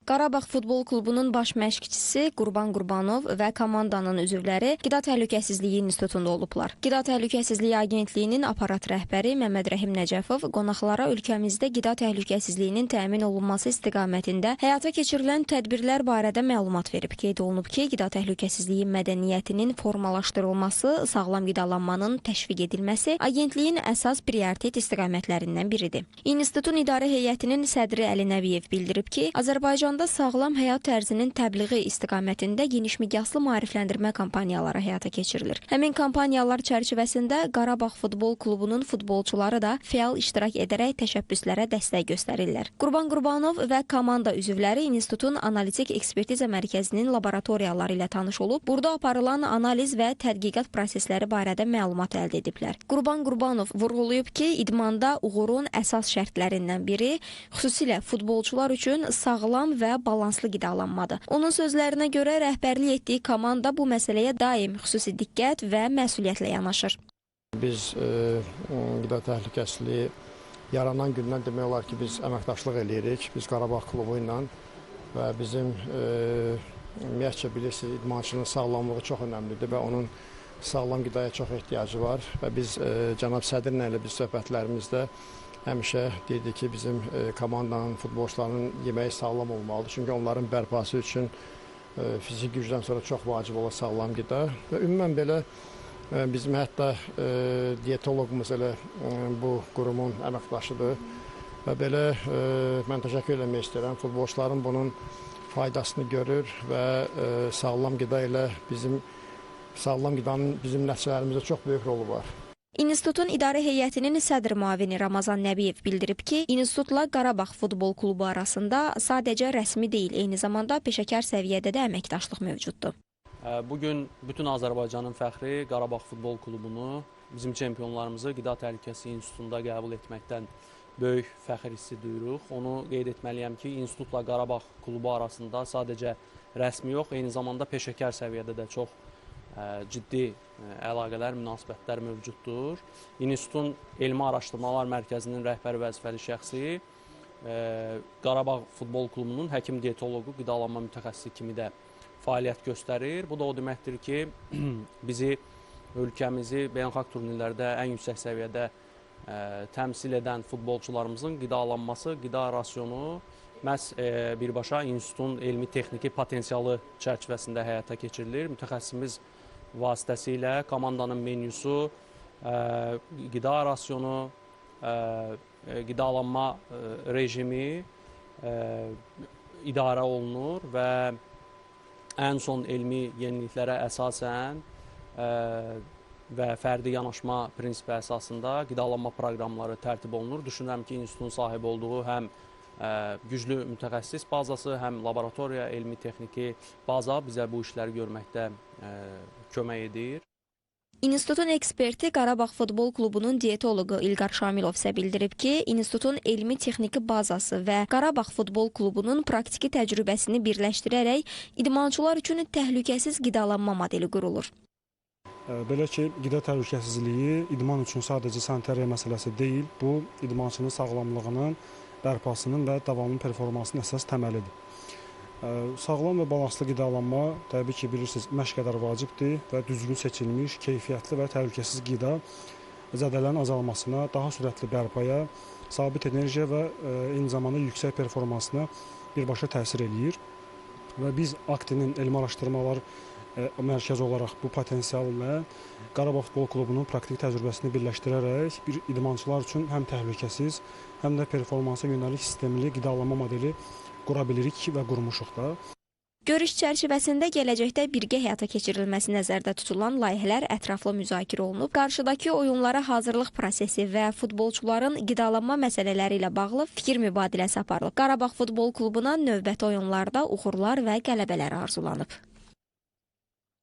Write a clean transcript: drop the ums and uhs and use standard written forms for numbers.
Qarabağ Futbol Klubunun baş məşqçisi Qurban Qurbanov və komandanın üzvləri Qida Təhlükəsizliyi İnstitutunda olublar. Qida Təhlükəsizliyi Agentliyinin aparat rəhbəri Məmməd Rəhim Nəcəfov qonaqlara ölkəmizdə qida təhlükəsizliyinin təmin olunması istiqamətində həyata keçirilən tədbirlər barədə məlumat verib. Qeyd olunub ki, qida təhlükəsizliyi mədəniyyətinin formalaşdırılması, sağlam qidalanmanın təşviq edilməsi agentliyin əsas prioritet istiqamətlərindən biridir. İnstitutun idarə heyətinin sədri Əli Nəbiyev bildirib ki, Azərbaycanda sağlam həyat tərzinin təbliği istiqamətində genişmiqyaslı maarifləndirmə kampaniyaları həyata keçirilir. Həmin kampaniyalar çərçivəsində Qarabağ Futbol Klubunun futbolçuları da fəal iştirak edərək təşəbbüslərə dəstək göstərirlər. Qurban Qurbanov və komanda üzvləri İnstitutun Analitik Ekspertiza Mərkəzinin laboratoriyaları ilə tanış olub, burada aparılan analiz və tədqiqat prosesləri barədə məlumat əldə ediblər. Qurban Qurbanov vurğulayıb ki, idmanda uğurun əsas şərtlərindən biri xüsusilə futbolçular üçün sağlam və balanslı qidalanmadır. Onun sözlərinə görə rəhbərlik etdiyi komanda bu məsələyə daim xüsusi diqqət və məsuliyyətlə yanaşır. Biz qida təhlükəsizliyi yaranan gündən demək olar ki, biz əməkdaşlıq eləyirik. Biz Qarabağ klubu ilə və bizim ümumiyyətcə bilirsiniz, idmançının sağlamlığı çox önəmlidir və onun sağlam qidaya çox ehtiyacı var və biz cənab sədrlə ilə biz söhbətlərimizdə həmişə deyirdik ki, bizim komandanın, futbolçularının yeməyi sağlam olmalıdır. Çünki onların bərpası üçün fiziki gücdən sonra çox vacib olan sağlam qida. Və ümumən belə bizim hətta diyetoloqumuz elə bu qurumun əməkdaşıdır. Və belə mən təşəkkür eləmək istəyirəm. Futbolçuların bunun faydasını görür və sağlam qida ilə sağlam qidanın bizim nəticələrimizdə çox böyük rolu var. İnstitutun idarə heyətinin sədr müavini Ramazan Nəbiyev bildirib ki, İnstitutla Qarabağ Futbol Klubu arasında sadəcə rəsmi deyil, eyni zamanda peşəkar səviyyədə də əməkdaşlıq mövcuddur. Bugün bütün Azərbaycanın fəxri Qarabağ Futbol Klubunu, bizim çempionlarımızı Qida Təhlükəsizliyi İnstitutunda qəbul etməkdən böyük fəxr hissi duyuruq. Onu qeyd etməliyəm ki, İnstitutla Qarabağ Klubu arasında sadəcə rəsmi yox, eyni zamanda peşəkar səviyyədə də çox ciddi əlaqələr, münasibətlər mövcuddur. İnstitutun Elmi Araşdırmalar Mərkəzinin rəhbər vəzifəli şəxsi Qarabağ Futbol Klubunun həkim diyetoloqu, qidalanma mütəxəssisi kimi də fəaliyyət göstərir. Bu da o deməkdir ki, bizi, ölkəmizi beynəlxalq turnirlərdə ən yüksək səviyyədə təmsil edən futbolçularımızın qidalanması, qida rasionu məhz birbaşa İnstitutun elmi-texniki potensialı çərçivəsində həyata keçirilir. Mütəxəssisimiz vasitəsilə komandanın menyusu, qida rasionu, qidalanma rejimi idarə olunur və ən son elmi yeniliklərə əsasən və fərdi yanaşma prinsipi əsasında qidalanma proqramları tərtib olunur. Düşünürəm ki, İnstitutun sahib olduğu həm güclü mütəxəssis bazası, həm laboratoriya, elmi-texniki baza bizə bu işləri görməkdə kömək edir. İnstitutun eksperti Qarabağ Futbol Klubunun diyetoloqu İlqar Şamilov isə bildirib ki, İnstitutun elmi-texniki bazası və Qarabağ Futbol Klubunun praktiki təcrübəsini birləşdirərək idmançılar üçün təhlükəsiz qidalanma modeli qurulur. Belə ki, qida təhlükəsizliyi idman üçün sadəcə sanitariya məsələsi deyil, bu idmançının sağlamlığının, bərpasının və davamlı performansının əsas təməlidir. Sağlam və balanslı qidalanma, təbii ki, bilirsiniz, məşq qədər vacibdir və düzgün seçilmiş, keyfiyyətli və təhlükəsiz qida zədələrin azalmasına, daha sürətli bərpaya, sabit enerjiya və eyni zamanda yüksək performansına birbaşa təsir eləyir. Və biz Aktinin elmi araşdırmalar mərkəzi olaraq bu potensiallə Qarabağ Futbol Klubunun praktik təcrübəsini birləşdirərək bir idmançılar üçün həm təhlükəsiz, həm də performansa yönəlik sistemli qidalanma modeli qura bilirik və qurmuşuq da. Görüş çərçivəsində gələcəkdə birgə həyata keçirilməsi nəzərdə tutulan layihələr ətraflı müzakirə olunub. Qarşıdakı oyunlara hazırlıq prosesi və futbolçuların qidalanma məsələləri ilə bağlı fikir mübadiləsi aparılıb. Qarabağ Futbol Klubuna növbəti oyunlarda uğurlar və qələbələr arzulanıb.